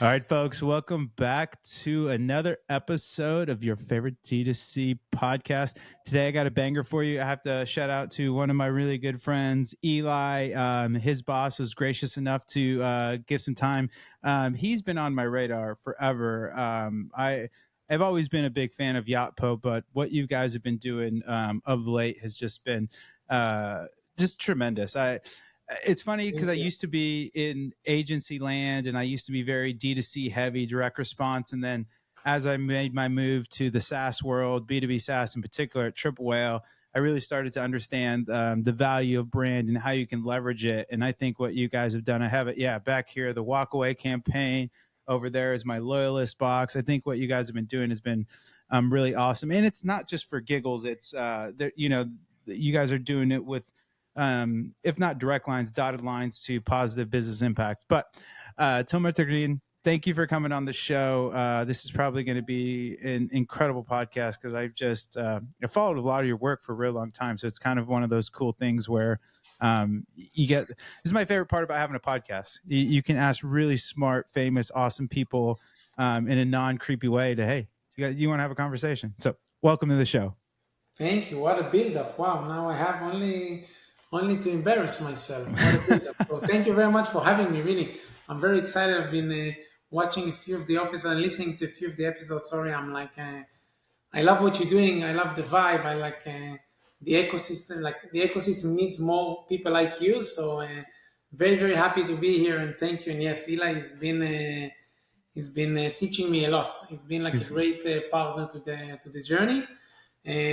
All right, folks, welcome back to another episode of your favorite D2C podcast. Today, I got a banger for you. I have to shout out to one of my really good friends, Eli. His boss was gracious enough to give some time. He's been on my radar forever. I've always been a big fan of Yotpo, but what you guys have been doing of late has just been just tremendous. It's funny because I Thank you. used to be in agency land and I used to be very D2C heavy, direct response. And then as I made my move to the SaaS world, B2B SaaS in particular at Triple Whale, I really started to understand the value of brand and how you can leverage it. And I think what you guys have done, I have it, back here, the walk away campaign over there is my loyalist box. I think what you guys have been doing has been really awesome. And it's not just for giggles. It's, you guys are doing it with, if not direct lines, dotted lines to positive business impact. But Tomer, Tagrin, thank you for coming on the show. This is probably going to be an incredible podcast because I've just I followed a lot of your work for a real long time. So it's kind of one of those cool things where you get, this is my favorite part about having a podcast. You can ask really smart, famous, awesome people in a non-creepy way to, hey, you want to have a conversation. So welcome to the show. Thank you. What a build-up. Wow. Now I have only to embarrass myself. What a build-up. So thank you very much for having me. Really, I'm very excited. I've been watching a few of the episodes and listening to a few of the episodes. Sorry, I'm like, I love what you're doing. I love the vibe. I like the ecosystem. Like the ecosystem needs more people like you. So very, very happy to be here and thank you. And yes, Eli has been. He's been teaching me a lot. He's been like a great partner to the journey.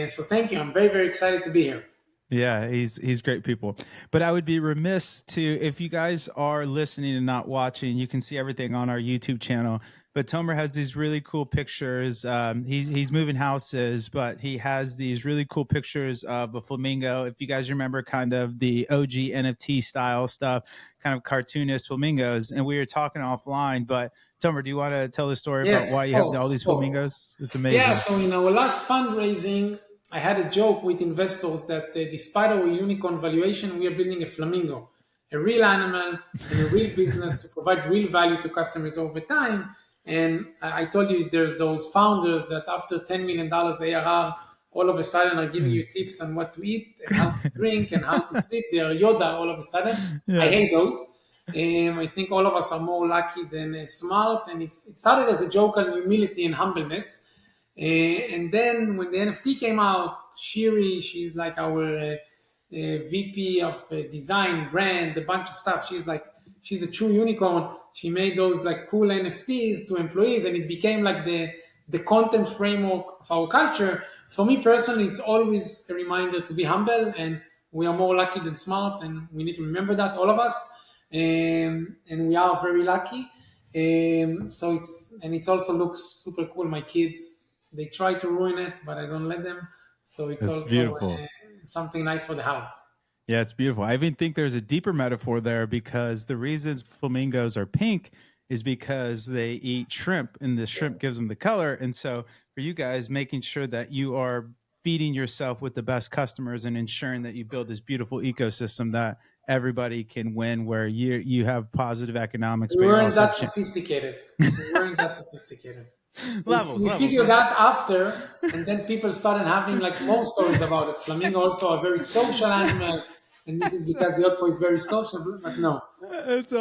So thank you. I'm very, very excited to be here. Yeah, he's great people. But I would be remiss to, if you guys are listening and not watching, you can see everything on our YouTube channel. But Tomer has these really cool pictures. He's moving houses, but he has these really cool pictures of a flamingo. If you guys remember kind of the OG NFT style stuff, kind of cartoonist flamingos. And we were talking offline, but Tomer, do you want to tell the story about Yes, why of you have course, all of these course. flamingos? It's Yeah, amazing. so in our last fundraising, I had a joke with investors that despite our unicorn valuation, we are building a flamingo, a real animal and a real business to provide real value to customers over time. And I told you there's those founders that after $10 million ARR, all of a sudden are giving you tips on what to eat and how to drink and how to sleep. They are Yoda all of a sudden. I Yeah. hate those. I think all of us are more lucky than smart. And it started as a joke on humility and humbleness. And then when the NFT came out, Shiri, she's like our VP of design, brand, a bunch of stuff. She's a true unicorn. She made those like cool NFTs to employees, and it became like the content framework of our culture. For me personally, it's always a reminder to be humble, and we are more lucky than smart, and we need to remember that, all of us. And we are very lucky. So it also looks super cool. My kids, they try to ruin it, but I don't let them. So it's That's also beautiful. something nice for the house. Yeah, it's beautiful. I even think there's a deeper metaphor there because the reasons flamingos are pink is because they eat shrimp and the shrimp gives them the color. And so for you guys, making sure that you are feeding yourself with the best customers and ensuring that you build this beautiful ecosystem that everybody can win, where you have positive economics, We but you're weren't also that sophisticated. We weren't that sophisticated. levels, We levels, figured right? that after, and then people started having like more stories about it. Flamingo also a very social animal, and this is because Yotpo is very social. But no, That's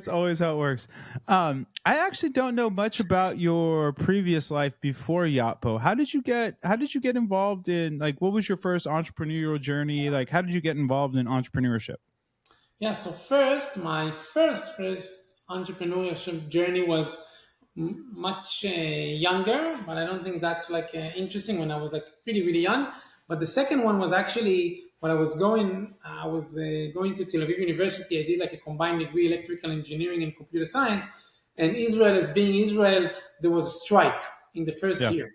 always how it works. I actually don't know much about your previous life before Yotpo. How did you get involved in, like, what was your first entrepreneurial journey? Like, how did you get involved in entrepreneurship? yeah. So my first entrepreneurship journey was much younger, but I don't think that's like interesting when I was like pretty really young. But the second one was actually when I was going to Tel Aviv University. I did like a combined degree, electrical engineering and computer science. And Israel, as being Israel, there was a strike in the first Yeah. year,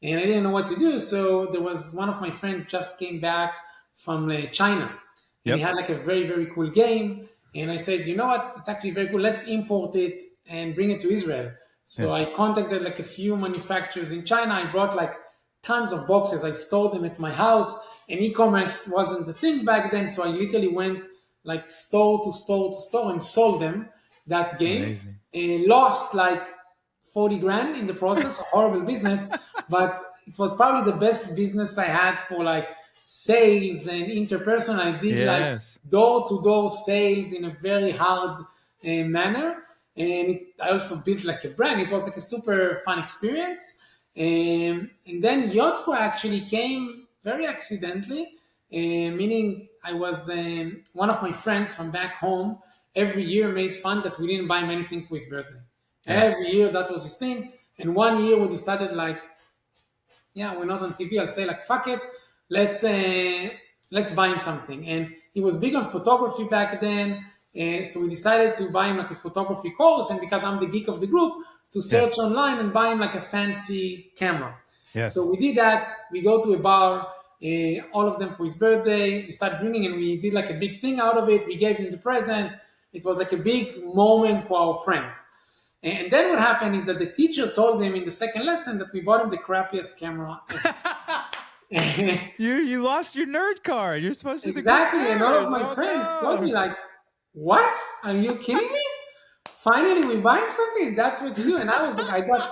and I didn't know what to do. So there was one of my friends just came back from China, and he Yep. had like a very very cool game. And I said, you know what? It's actually very cool. Let's import it and bring it to Israel. Yeah. So I contacted like a few manufacturers in China. I brought like tons of boxes. I stored them at my house, and e-commerce wasn't a thing back then. So I literally went like store to store to store and sold them that game. Amazing. Lost like 40 grand in the process, a horrible business, but it was probably the best business I had for like sales and interpersonal. I did like Yes. door to door sales in a very hard manner. And I also built like a brand. It was like a super fun experience. And then Yotpo actually came very accidentally, meaning I was one of my friends from back home every year made fun that we didn't buy him anything for his birthday. Yeah. Every year that was his thing. And one year we decided like, yeah, we're not on TV. I'll say like, fuck it, let's let's buy him something. And he was big on photography back then, so we decided to buy him like a photography course. And because I'm the geek of the group, to Yeah. search online and buy him like a fancy camera. Yes. So we did that. We go to a bar, all of them for his birthday. We start drinking, and we did like a big thing out of it. We gave him the present. It was like a big moment for our friends. And then what happened is that the teacher told him in the second lesson that we bought him the crappiest camera. You lost your nerd card. You're supposed to be Exactly, the and all of nerd. my Oh, friends no. told me like, "What? Are you kidding me? Finally, we buy him something. That's what you do." And I was like, I got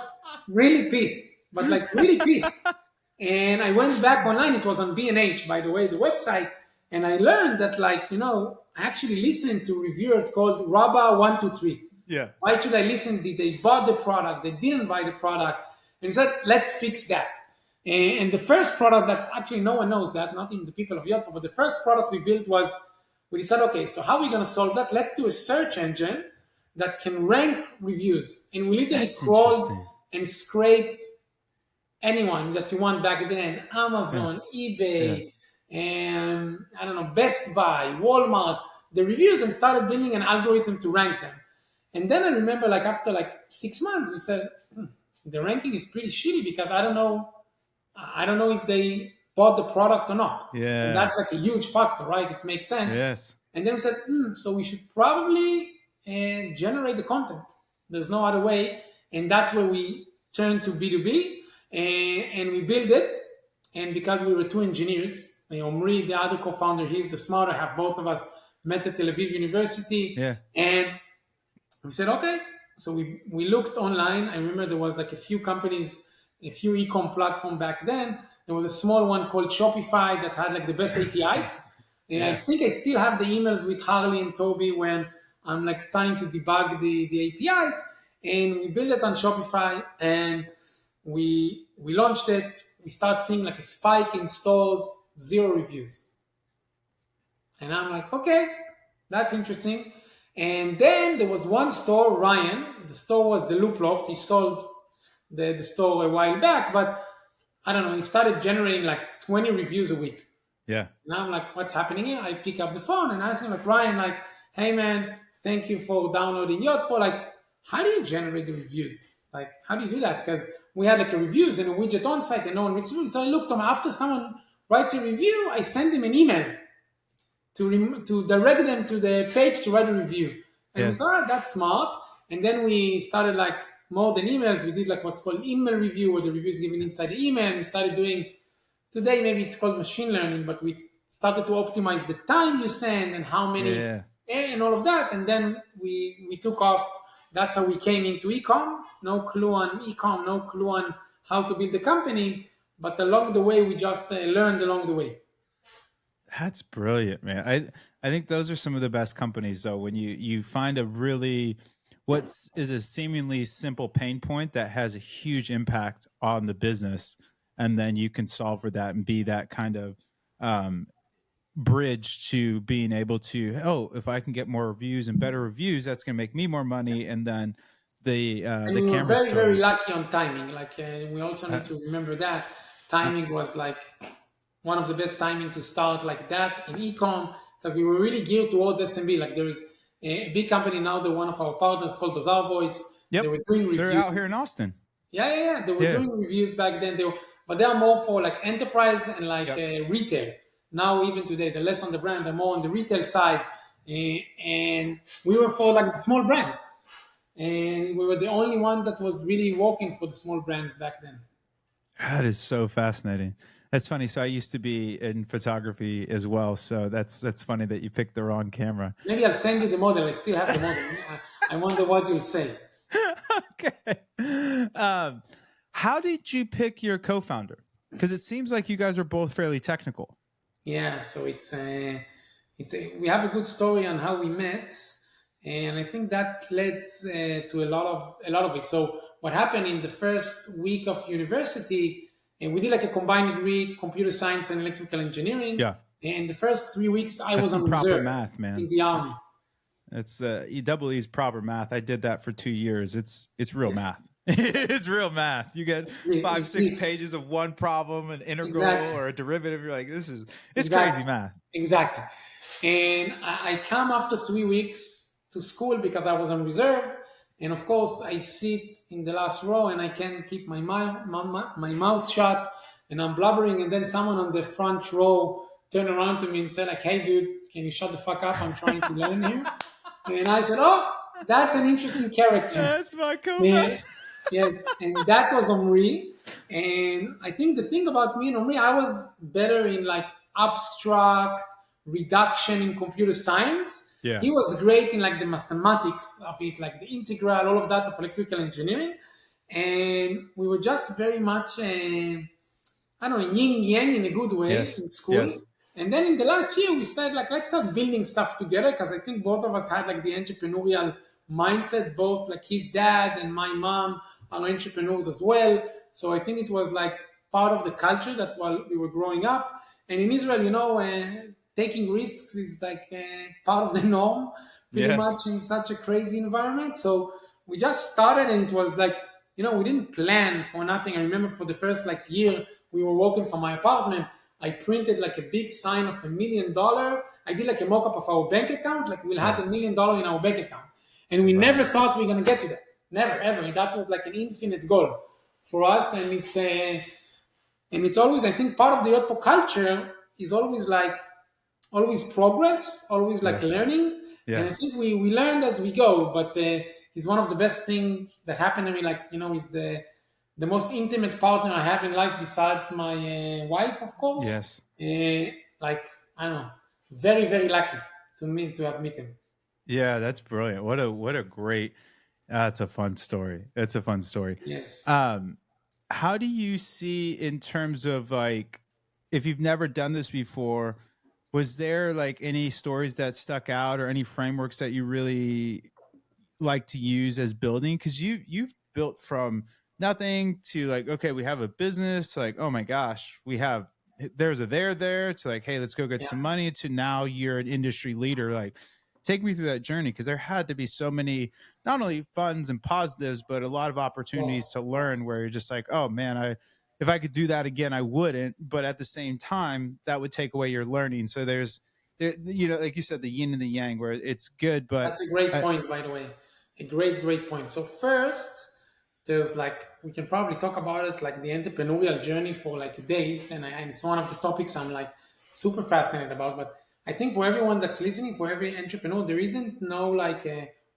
really pissed, but like really pissed. And I went back online. It was on B&H, by the way, the website, and I learned that like I actually listened to a reviewer called Rabah 123. Yeah. Why should I listen? Did they bought the product? They didn't buy the product. And he said, let's fix that. And the first product that actually no one knows that, not even the people of Yotpo, but the first product we built was, we decided, okay, so how are we going to solve that? Let's do a search engine that can rank reviews. And we literally That's crawled interesting. and scraped anyone that you want back then, Amazon, eBay, and I don't know, Best Buy, Walmart, the reviews, and started building an algorithm to rank them. And then I remember like after like 6 months, we said, the ranking is pretty shitty because I don't know if they bought the product or not. Yeah. And that's like a huge factor, right? It makes sense. Yes. And then we said, so we should probably generate the content. There's no other way. And that's where we turned to B2B and we built it. And because we were two engineers, Omri, the other co-founder, he's the smarter half, both of us met at Tel Aviv University. Yeah. And we said, okay. So we looked online. I remember there was like a few companies, a few e-com platform back then. There was a small one called Shopify that had like the best APIs. And I think I still have the emails with Harley and Toby when I'm like starting to debug the APIs. And we built it on Shopify and we launched it. We start seeing like a spike in stores, 0 reviews. And I'm like, okay, that's interesting. And then there was one store, Ryan. The store was the Loop Loft. He sold the store a while back, but I don't know. He started generating like 20 reviews a week. Yeah. And I'm like, what's happening here? I pick up the phone and ask him, like, Ryan, like, hey man, thank you for downloading Yotpo. Like, how do you generate the reviews? Like, how do you do that? Because we had like a reviews and a widget on site and no one makes reviews. So I looked at him. After someone writes a review, I send him an email to direct them to the page to write a review. And we thought, that's smart. And then we started like more than emails. We did like what's called email review, where the review is given inside the email. We started doing, today maybe it's called machine learning, but we started to optimize the time you send and how many and all of that. And then we took off. That's how we came into ecom. No clue on ecom, no clue on how to build a company. But along the way, we just learned along the way. That's brilliant, man. I think those are some of the best companies, though, when you find a really is a seemingly simple pain point that has a huge impact on the business, and then you can solve for that and be that kind of bridge to being able to, if I can get more reviews and better reviews, that's going to make me more money, and then the we were camera very, stores. very lucky on timing. Like we also need to remember that timing was like one of the best timing to start like that in ecom, because we were really geared towards SMB. Like there is a big company now, they're one of our partners called Bazaar Voice. Yep. They were doing reviews. They're out here in Austin. Yeah. They were doing reviews back then. But they are more for like enterprise and like retail. Now, even today, they're less on the brand, they're more on the retail side. And we were for like the small brands. And we were the only one that was really working for the small brands back then. That is so fascinating. That's funny. So I used to be in photography as well. So that's funny that you picked the wrong camera. Maybe I'll send you the model. I still have the model. I wonder what you'll say. Okay. Um, how did you pick your co-founder? Because it seems like you guys are both fairly technical. Yeah, so we have a good story on how we met, and I think that leads to a lot of it. So what happened in the first week of university, and we did like a combined degree, computer science and electrical engineering. Yeah. And the first 3 weeks, I That's was some on proper reserve math, in man. the army. It's double E's proper math. I did that for 2 years. It's real Yes, math. It's real math. You get five, it six is pages of one problem, an integral exactly. or a derivative. You're like, it's crazy Exactly. math. Exactly. And I come after 3 weeks to school because I was on reserve. And of course, I sit in the last row and I can't keep my mouth shut and I'm blubbering. And then someone on the front row turned around to me and said, like, hey, dude, can you shut the fuck up? I'm trying to learn here. And I said, oh, that's an interesting character. That's my co-founder. Yeah, yes, and that was Omri. And I think the thing about me and Omri, I was better in like abstract reduction in computer science. Yeah. He was great in like the mathematics of it, like the integral, all of that of electrical engineering. And we were just very much I don't know, yin yang in a good way Yes. in school. Yes. And then in the last year, we said, like, let's start building stuff together because I think both of us had like the entrepreneurial mindset. Both like his dad and my mom are entrepreneurs as well. So I think it was like part of the culture that while we were growing up. And in Israel, taking risks is like part of the norm, pretty Yes. much in such a crazy environment. So we just started, and it was like we didn't plan for nothing. I remember for the first like year we were working from my apartment. I printed like a big sign of $1 million. I did like a mock-up of our bank account, like we'll have Yes. $1 million in our bank account, and we never Wow. thought we are gonna get to that. Never ever. That was like an infinite goal for us, and it's always I think part of the Yotpo culture is always progress, always like Yes. learning. And I Yes. think we learned as we go, but it's one of the best things that happened to me. Like, is the most intimate partner I have in life besides my wife, of course. Yes. Like, I don't know, very, very lucky to have met him. Yeah, that's brilliant. What a great that's a fun story. That's a fun story. Yes. Um how do you see in terms of like if you've never done this before, was there like any stories that stuck out or any frameworks that you really like to use as building? Because you've built from nothing to like, okay, we have a business, like, oh my gosh, we have there's a there to like, hey, let's go get Yeah. some money, to now you're an industry leader. Like, take me through that journey, because there had to be so many not only funds and positives but a lot of Of course. opportunities to Of course. learn where you're just like, oh man, I if I could do that again I wouldn't, but at the same time that would take away your learning. So there's like you said, the yin and the yang, where it's good but That's a great uh, point, by the way. A great, great point. So first, there's like we can probably talk about it like the entrepreneurial journey for like days, and it's one of the topics I'm like super fascinated about. But I think for everyone that's listening, for every entrepreneur, there isn't no like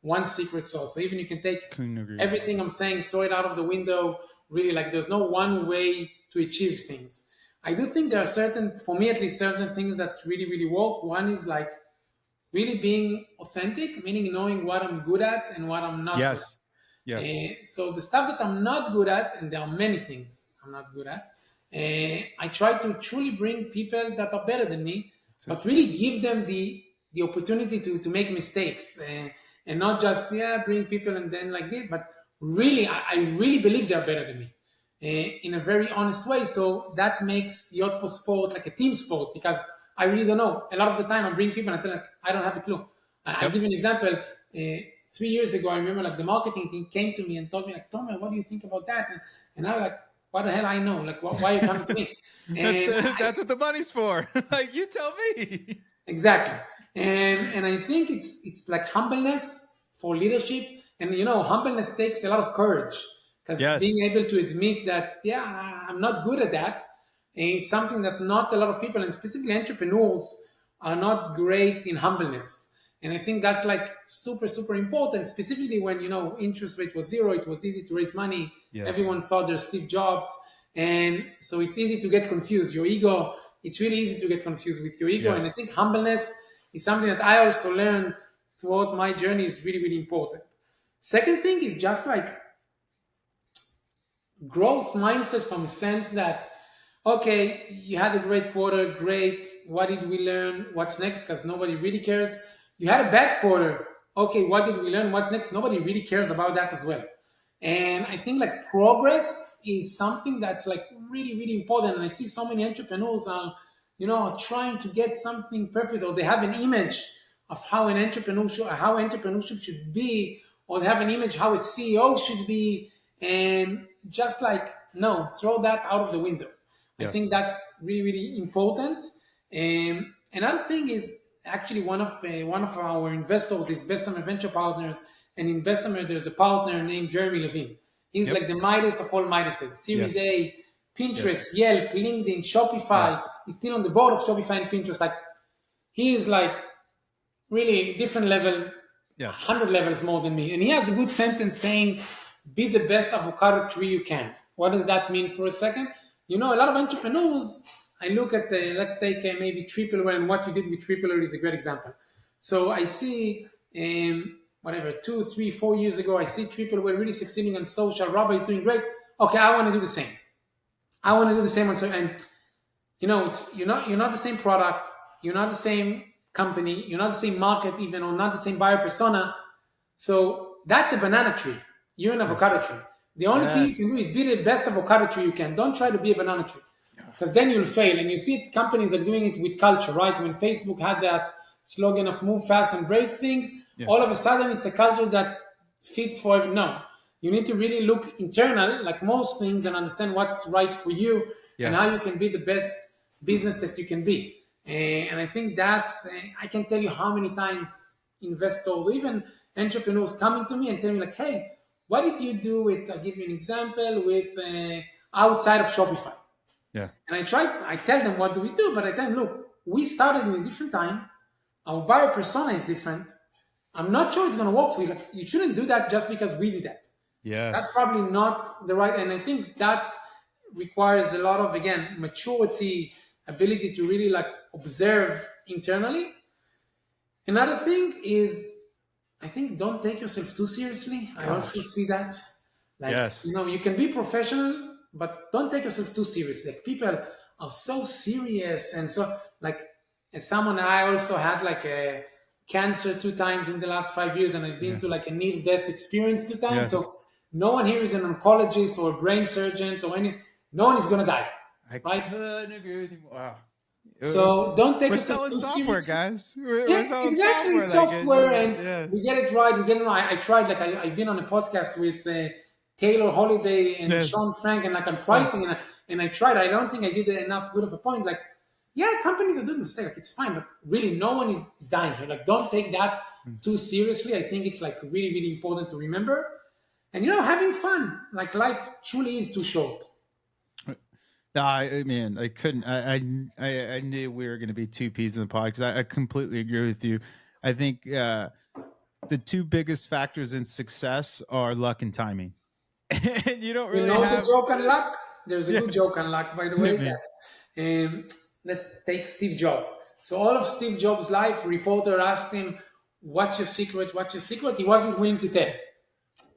one secret sauce. So even you can take couldn't agree more. everything I'm saying, throw it out of the window. Really, like there's no one way to achieve things. I do think there are certain, for me at least, certain things that really, really work. One is like really being authentic, meaning knowing what I'm good at and what I'm not good Yes. at. Yes. So the stuff that I'm not good at, and there are many things I'm not good at, I try to truly bring people that are better than me, So, but really give them the opportunity to make mistakes, and not just bring people and then like this, but really I really believe they're better than me in a very honest way. So that makes Yotpo sport like a team sport because I really don't know. A lot of the time, I bring people and I tell like I don't have a clue. I'll yep. give you an example. 3 years ago, I remember like the marketing team came to me and told me like, Tomer, what do you think about that? And I was like, what the hell I know? Like, why are you coming to me? And That's what the money's for. Like, you tell me. exactly. And I think it's like humbleness for leadership. And humbleness takes a lot of courage because Yes. being able to admit that, I'm not good at that. And it's something that not a lot of people, and specifically entrepreneurs, are not great in humbleness. And I think that's like super, super important, specifically when, interest rate was zero, it was easy to raise money. Yes. Everyone thought there's Steve Jobs. And so it's easy to get confused. Your ego, it's really easy to get confused with your ego. And I Yes. think humbleness is something that I also learned throughout my journey is really, really important. Second thing is just like growth mindset from a sense that, okay, you had a great quarter, great. What did we learn? What's next? Because nobody really cares. You had a bad quarter. Okay, what did we learn? What's next? Nobody really cares about that as well. And I think like progress is something that's like really, really important. And I see so many entrepreneurs are, trying to get something perfect, or they have an image of how entrepreneurship should be, or they have an image how a CEO should be, and just like no, throw that out of the window. I think Yes. that's really, really important. Another thing is actually one of our investors is Bessemer Venture Partners, and in Bessemer there's a partner named Jeremy Levine. He's Yep. like the Midas of all Midases. Series Yes. A, Yes. Pinterest, Yelp, LinkedIn, Shopify. Yes. He's still on the board of Shopify and Pinterest. Like he is like really different level, Yes. 100 levels more than me. And he has a good sentence saying, be the best avocado tree you can. What does that mean for a second? A lot of entrepreneurs, I look at let's take maybe Tripleware, and what you did with Tripleware is a great example. So I see, whatever, 2, 3, 4 years ago, I see Tripleware really succeeding on social. Rabah is doing great. Okay, I want to do the same. I want to do the same on social. And it's you're not the same product, you're not the same company, you're not the same market even, or not the same buyer persona. So that's a banana tree. You're an Yes. avocado tree. The only thing you Yes. can do is be the best avocado tree you can. Don't try to be a banana tree, because then you'll fail. And you see it, companies that are doing it with culture, right? When Facebook had that slogan of move fast and break things, Yeah. all of a sudden it's a culture that fits for every. No, you need to really look internal, like most things, and understand what's right for you and how Yes. you can be the best business that you can be. And I think that's, I can tell you how many times investors or even entrepreneurs coming to me and tell me like, hey, what did you do with, I'll give you an example, with outside of Shopify. Yeah. And I tell them what do we do, but I tell them, look, we started in a different time. Our buyer persona is different. I'm not sure it's going to work for you. Like, you shouldn't do that just because we did that. That's Yes. probably not the right. And I think that requires a lot of, again, maturity, ability to really like observe internally. Another thing is, I think don't take yourself too seriously. I also Gosh. see that. Like, Yes. you can be professional, but don't take yourself too seriously. Like, people are so serious. And so, like, as someone, I also had like a cancer 2 times in the last 5 years, and I've been Yeah. to like a near death experience 2 times. Yes. So, no one here is an oncologist or a brain surgeon or any, no one is going to die, I right? couldn't agree with you more. Wow. So don't take We're yourself selling too software, seriously. guys. We're Yeah, selling exactly. software. It's Like, software, and we yes. get it right. We get it right. I tried, like, I've been on a podcast with Taylor Holiday and Yes. Sean Frank, and like on Yes. pricing, and I tried. I don't think I did enough good of a point. Like, yeah, companies are doing mistakes. Like, it's fine, but really, no one is dying here. Like, don't take that too seriously. I think it's like really, really important to remember. And having fun. Like, life truly is too short. No, man, I couldn't. I knew we were going to be two peas in the pod because I completely agree with you. I think the two biggest factors in success are luck and timing, and you don't You really know the have. joke on luck? There's a Yeah, good joke on luck, by the I way. mean, Let's take Steve Jobs. So all of Steve Jobs' life, reporter asked him, "What's your secret? What's your secret?" He wasn't willing to tell.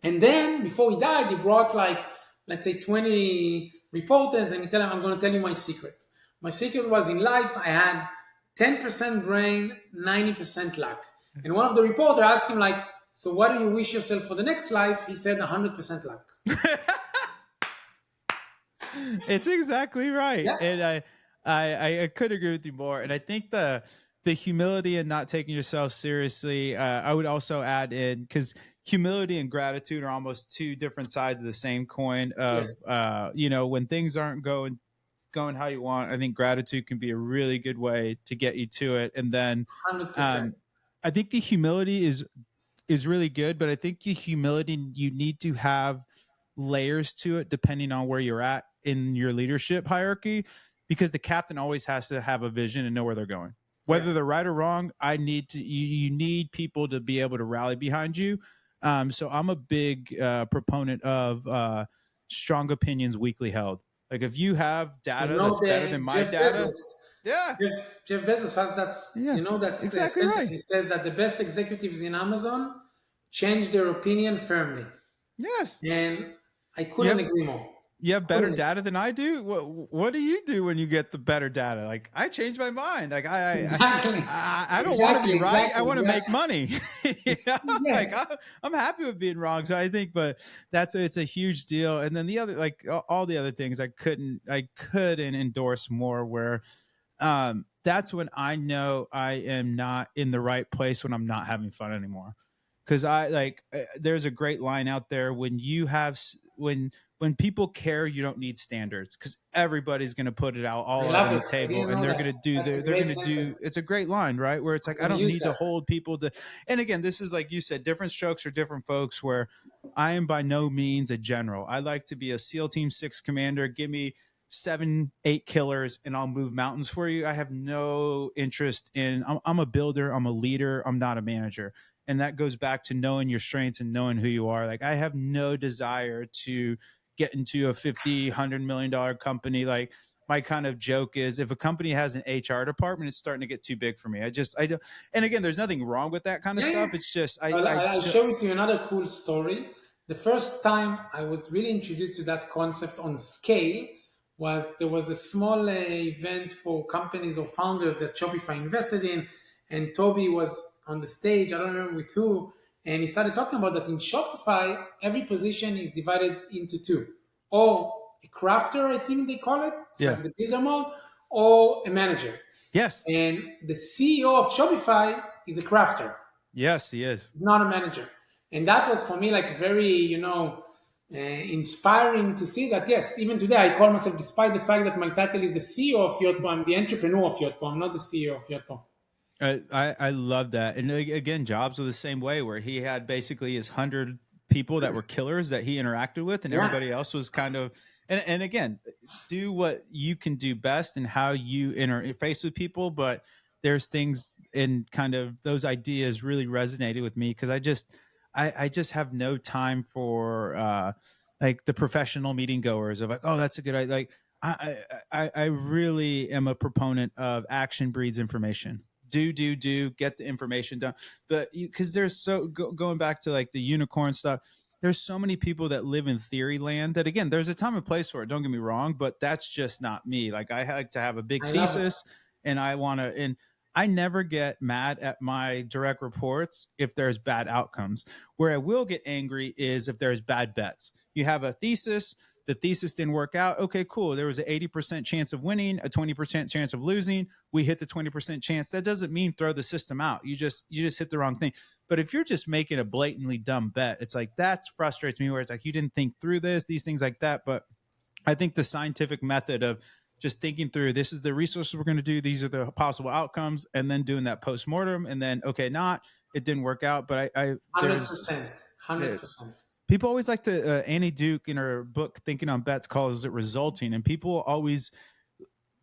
And then before he died, he brought like, let's say, 20 reporters, and he tell them, "I'm going to tell you my secret. My secret was in life. I had 10% brain, 90% luck." And one of the reporters asked him like, "So what do you wish yourself for the next life?" He said, "100% luck." it's exactly right, Yeah. and I could agree with you more. And I think the humility and not taking yourself seriously. I would also add in because humility and gratitude are almost two different sides of the same coin. Of Yes. when things aren't going how you want, I think gratitude can be a really good way to get you to it. And then 100%. um, I think the humility is really good, but I think the humility you need to have layers to it depending on where you're at in your leadership hierarchy because the captain always has to have a vision and know where they're going. Whether Yes. they're right or wrong, you need people to be able to rally behind you. So I'm a big proponent of strong opinions weakly held. Like if you have You data know that's better than the my Jeff data, Bezos. yeah, Jeff Bezos has that. yeah, That exactly sentence. right. He says that the best executives in Amazon changed their opinion firmly. Yes. And I You couldn't have agree more. you have better Couldn't. data than I do. What do you do when you get the better data? Like I changed my mind. Like Exactly. I don't want to be right. I want to make Exactly. money. You know? Like Yes. I'm happy with being wrong. So I think, but it's a huge deal. And then the other, like all the other things, I couldn't endorse more. Where that's when I know I am not in the right place, when I'm not having fun anymore. Because there's a great line out there: when you have when people care, you don't need standards, because everybody's going to put it out I all out love on it. the I table, didn't and know they're that. going to do That's a they're going great to do. sentence. It's a great line, right? Where it's I'm like, I going to don't use need to that. hold people to. And again, this is, like you said, different strokes for different folks. Where I am by no means a general. I like to be a SEAL Team 6 commander. Give me 7, 8 killers and I'll move mountains for you. I have no interest in. I'm a builder. I'm a leader. I'm not a manager. And that goes back to knowing your strengths and knowing who you are. Like, I have no desire to get into a 50, $100 million company. Like, my kind of joke is, if a company has an HR department, it's starting to get too big for me. I don't. And again, there's nothing wrong with that kind of Yeah, yeah. stuff. It's just I'll share with you another cool story. The first time I was really introduced to that concept on scale was there was a small event for companies or founders that Shopify invested in, and Toby was on the stage. I don't remember with who, and he started talking about that in Shopify, every position is divided into two, or a crafter, I think they call it. It's yeah. like the builder mode, or a manager. Yes. And the CEO of Shopify is a crafter. Yes, he is. He's not a manager. And that was for me like very, inspiring to see that, yes, even today I call myself, despite the fact that my title is the CEO of Yotpo, I'm the entrepreneur of Yotpo, I'm not the CEO of Yotpo. I love that. And again, Jobs was the same way, where he had basically his 100 people that were killers that he interacted with, and Yeah, everybody else was kind of. And again, do what you can do best and how you interface with people. But there's things in kind of those ideas really resonated with me, because I just have no time for like the professional meeting goers of like, oh, that's a good idea. Like, I really am a proponent of action breeds information. Do get the information done. But because there's going back to like the unicorn stuff, there's so many people that live in theory land that, again, there's a time and place for it, don't get me wrong, but that's just not me. Like, I like to have a big I love it. thesis, and I never get mad at my direct reports if there's bad outcomes. Where I will get angry is if there's bad bets. You have a thesis, the thesis didn't work out. Okay, cool. There was an 80% chance of winning, a 20% chance of losing. We hit the 20% chance. That doesn't mean throw the system out. You just hit the wrong thing. But if you're just making a blatantly dumb bet, it's like, that frustrates me, where it's like, you didn't think through these things like that. But I think the scientific method of just thinking through, this is the resources we're going to do, these are the possible outcomes, and then doing that post mortem, and then, okay, it didn't work out. But I there's 100%. uh, 100%. people always like to Annie Duke in her book Thinking on Bets calls it resulting, and people always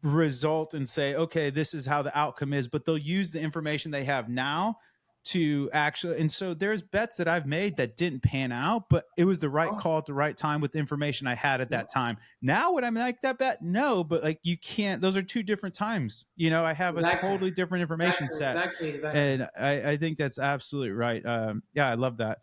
result and say, okay, this is how the outcome is, but they'll use the information they have now to actually. And so there's bets that I've made that didn't pan out, but it was the Of right call course. at the right time with the information I had at Yeah, that time. Now, would I like that bet? No, but like, you can't, those are two different times. I have a exactly. totally different information Exactly. set. Exactly. Exactly. And I think that's absolutely right. Yeah, I love that.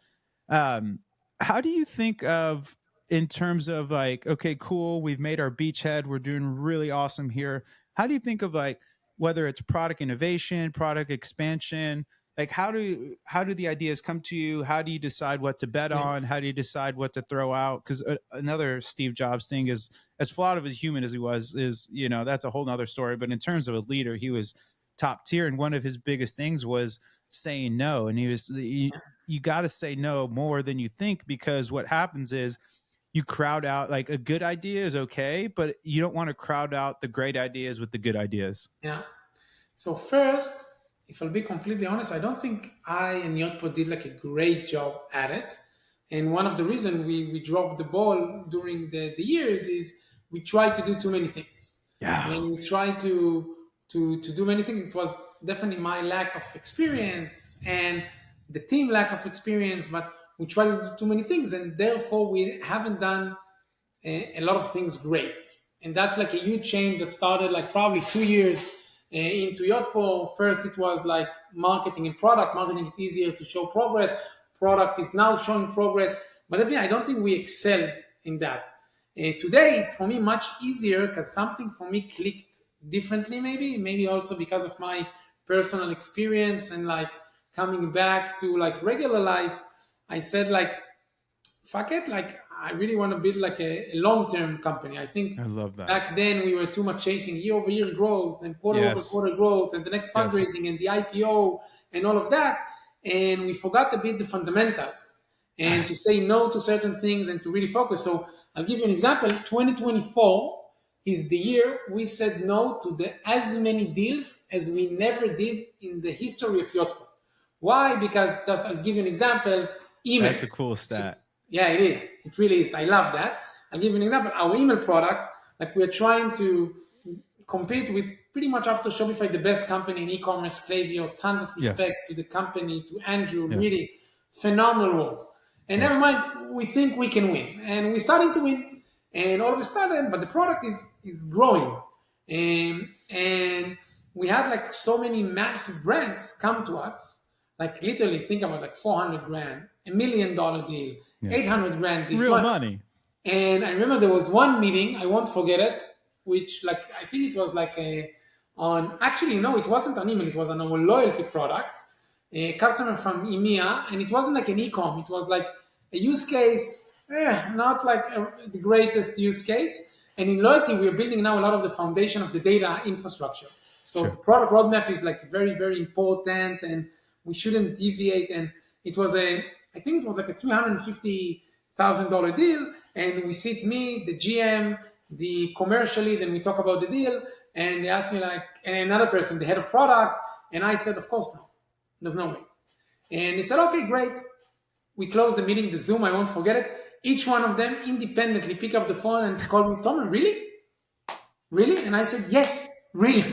Um, how do you think of, in terms of like, okay, cool, we've made our beachhead, we're doing really awesome here. How do you think of like, whether it's product innovation, product expansion, like how do the ideas come to you? How do you decide what to bet Yeah. on? How do you decide what to throw out? Because another Steve Jobs thing is, as flawed of a human as he was, is, that's a whole nother story. But in terms of a leader, he was top tier, and one of his biggest things was saying no. And you got to say no more than you think, because what happens is, you crowd out, like, a good idea is okay, but you don't want to crowd out the great ideas with the good ideas. Yeah. So first, if I'll be completely honest, I don't think I and Yotpo did like a great job at it. And one of the reasons we dropped the ball during the years is we tried to do too many things. Yeah. And we tried to do many things. It was definitely my lack of experience and the team lack of experience, but we tried to do too many things, and therefore we haven't done a lot of things great. And that's like a huge change that started like probably 2 years into Yotpo. First, it was like marketing and product. Marketing, it's easier to show progress. product is now showing progress. But definitely, I don't think we excelled in that. Today, it's for me much easier because something for me clicked differently. Maybe also because of my personal experience and like coming back to like regular life. I said like fuck it, like I really want to build like a long-term company. I think I love that. back then we were too much chasing year-over-year growth and Yes. quarter-over-quarter growth and the next Yes. fundraising and the IPO and all of that, and we forgot a bit the fundamentals and to Yes. say no to certain things and to really focus. So I'll give you an example. 2024 is the year we said no to as many deals as we never did in the history of Yotpo. Why? Because just I'll give you an example. Email. That's a cool stat. Yeah, it is. It really is. I love that. I'll give you an example. Our email product, like we're trying to compete with pretty much after Shopify, the best company in e-commerce, Klaviyo. Tons of Yes. respect to the company, to Andrew. Yeah. Really phenomenal work. And never Yes. mind, we think we can win, and we're starting to win. And all of a sudden, but the product is growing, and we had like so many massive brands come to us, like literally think about like 400 grand, $1 million deal, Yeah. 800 grand deal, Real money. and I remember there was one meeting, I won't forget it, which like I think it was like a on actually no, it wasn't on email, it was on our loyalty product, a customer from EMEA, and it wasn't like an e-com, it was like a use case, not like the greatest use case. And in loyalty, we are building now a lot of the foundation of the data infrastructure. So Sure. the product roadmap is like very, very important, and we shouldn't deviate. And it was I think it was like a $350,000 deal, and we sit me, the GM, the commercially, then we talk about the deal, and they asked me like, and another person, the head of product, and I said, of course no, there's no way. And he said, okay, great. We closed the meeting, the Zoom, I won't forget it. Each one of them independently pick up the phone and call me, Tomer, really? Really? And I said, yes, really.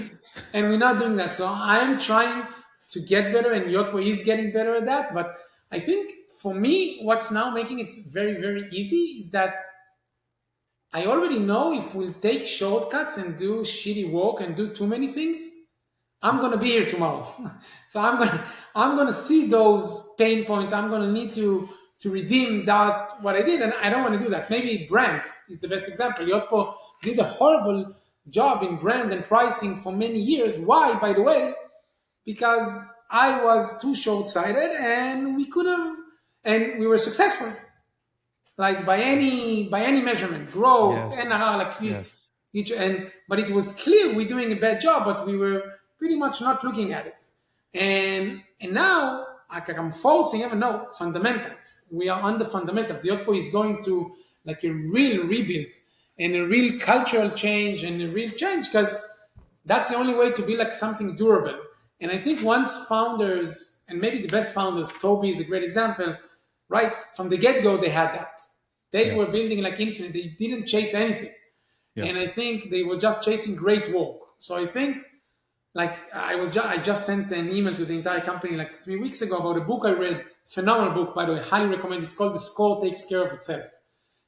And we're not doing that. So I'm trying to get better, and Yotpo is getting better at that. But I think for me, what's now making it very, very easy is that I already know if we'll take shortcuts and do shitty work and do too many things, I'm gonna be here tomorrow. So I'm gonna see those pain points. I'm gonna need to redeem that what I did, and I don't want to do that. Maybe brand is the best example. Yotpo did a horrible job in brand and pricing for many years. Why, by the way? Because I was too short-sighted, and we could have, and we were successful like by any measurement, growth, Yes. NRR, like Yes. each and but it was clear we're doing a bad job, but we were pretty much not looking at it. And now like I'm forcing even no fundamentals. We are on the fundamentals. The Yotpo is going through like a real rebuild and a real cultural change and a real change because that's the only way to be like something durable. And I think once founders, and maybe the best founders, Toby is a great example, right from the get-go they had that. They Yeah. were building like infinite. They didn't chase anything. And Yes. I think they were just chasing great work. So I think like I just sent an email to the entire company like 3 weeks ago about a book I read, phenomenal book by the way, highly recommend. It's called The Score Takes Care of Itself.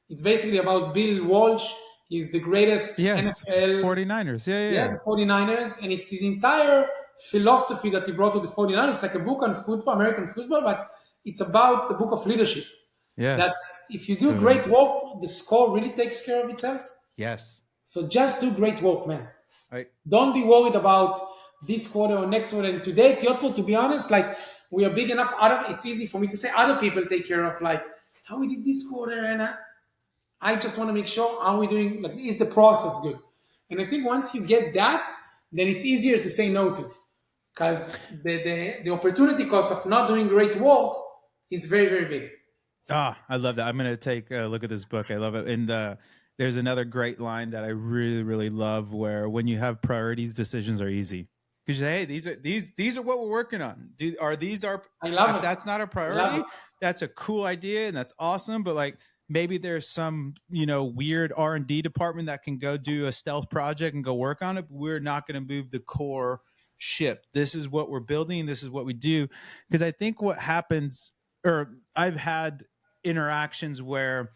It's basically about Bill Walsh. He's the greatest Yes. NFL, 49ers. Yeah. Yeah. yeah, Yeah. the 49ers, and it's his entire philosophy that he brought to the 49ers. It's like a book on football, American football, but it's about the book of leadership. That Yes. if you do great work, the score really takes care of itself. Yes. So just do great work, man. I, Don't be worried about this quarter or next quarter. And today at Yotpo, to be honest, like we are big enough. It's easy for me to say other people take care of like how we did this quarter, and I just want to make sure how we doing. Like, is the process good? And I think once you get that, then it's easier to say no to, because the opportunity cost of not doing great work is very very big. I love that. I'm going to take a look at this book. I love it. And there's another great line that I really, really love where when you have priorities, decisions are easy. Because you say, hey, these are what we're working on. Are these our, I love if it. that's not a I love priority, it. that's a cool idea and that's awesome. But like maybe there's some, weird R&D department that can go do a stealth project and go work on it. But we're not going to move the core ship. This is what we're building. This is what we do. Because I think what happens, or I've had interactions where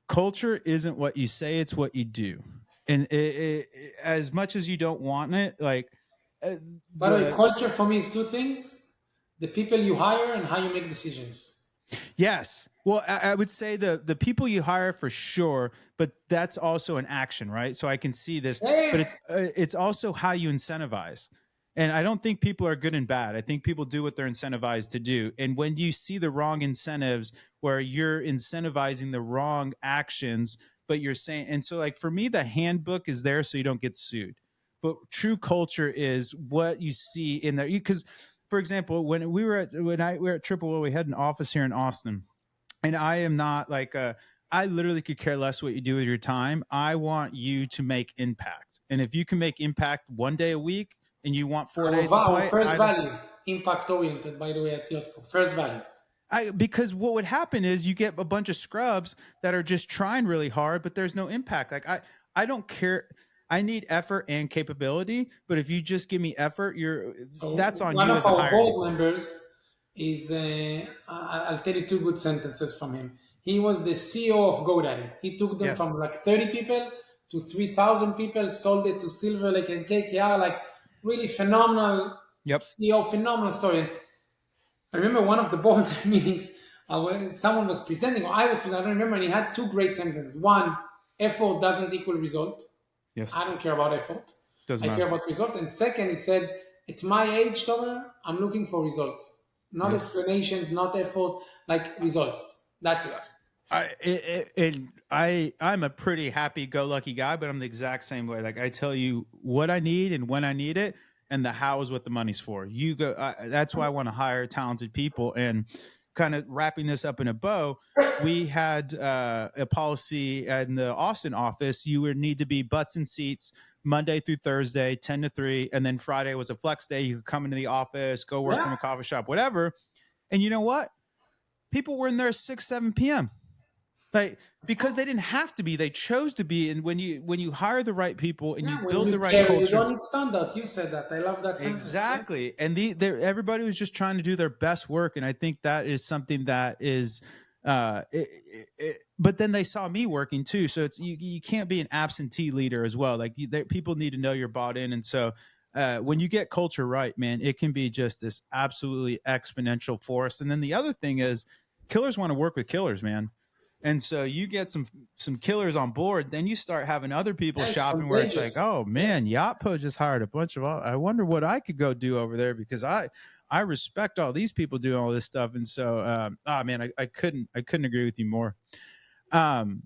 culture isn't what you say, it's what you do. And as much as you don't want it, like uh, By the way, the culture for me is two things: the people you hire and how you make decisions. Yes. Well, I would say the people you hire for sure, but that's also an action, right? So I can see this, but Yeah, it's also how you incentivize. And I don't think people are good and bad. I think people do what they're incentivized to do. And when you see the wrong incentives where you're incentivizing the wrong actions, but you're saying, and so like for me, the handbook is there so you don't get sued. But true culture is what you see in there. Because, for example, when we were at Triple O, we had an office here in Austin, and I am not like I literally could care less what you do with your time. I want you to make impact, and if you can make impact 1 day a week, and you want four days to our play, first I don't. value, impact oriented, by the way, at Yotpo. First value. Because what would happen is you get a bunch of scrubs that are just trying really hard, but there's no impact. Like I don't care. I need effort and capability, but if you just give me effort, that's So on one you of as a our hiring. board members is, I'll tell you two good sentences from him. He was the CEO of GoDaddy. He took them Yeah. from like 30 people to 3,000 people, sold it to Silver Lake and KKR, like really phenomenal Yep. CEO, phenomenal story. And I remember one of the board meetings when someone was presenting, or I was presenting, I don't remember, and he had two great sentences. One, effort doesn't equal result. Yes. I don't care about effort. Doesn't I care matter. about result. And second, he said, at my age, Tomer, I'm looking for results. Not Yes. explanations, not effort, like results. That's it. I'm a pretty happy-go-lucky guy, but I'm the exact same way. Like I tell you what I need and when I need it, and the how is what the money's for. You go. That's why I want to hire talented people. And kind of wrapping this up in a bow, we had a policy in the Austin office. You would need to be butts and seats Monday through Thursday, 10 to 3, and then Friday was a flex day. You could come into the office, go work from Yeah. a coffee shop, whatever. And you know what? People were in there 6, 7 p.m. Like because they didn't have to be, they chose to be. And when you hire the right people and you Yeah, when build you the right care, you culture, don't need standard. You said that. I love that sentence. Yes. exactly. And everybody was just trying to do their best work, and I think that is something that is. But then they saw me working too, so it's you can't be an absentee leader as well. Like people need to know you're bought in, and so when you get culture right, man, it can be just this absolutely exponential force. And then the other thing is, killers want to work with killers, man. And so you get some killers on board, then you start having other people Yeah, it's shopping where it's like, contagious. oh man, Yes. Yotpo just hired a bunch of. I wonder what I could go do over there because I respect all these people doing all this stuff. And so, oh man, I couldn't agree with you more. Um,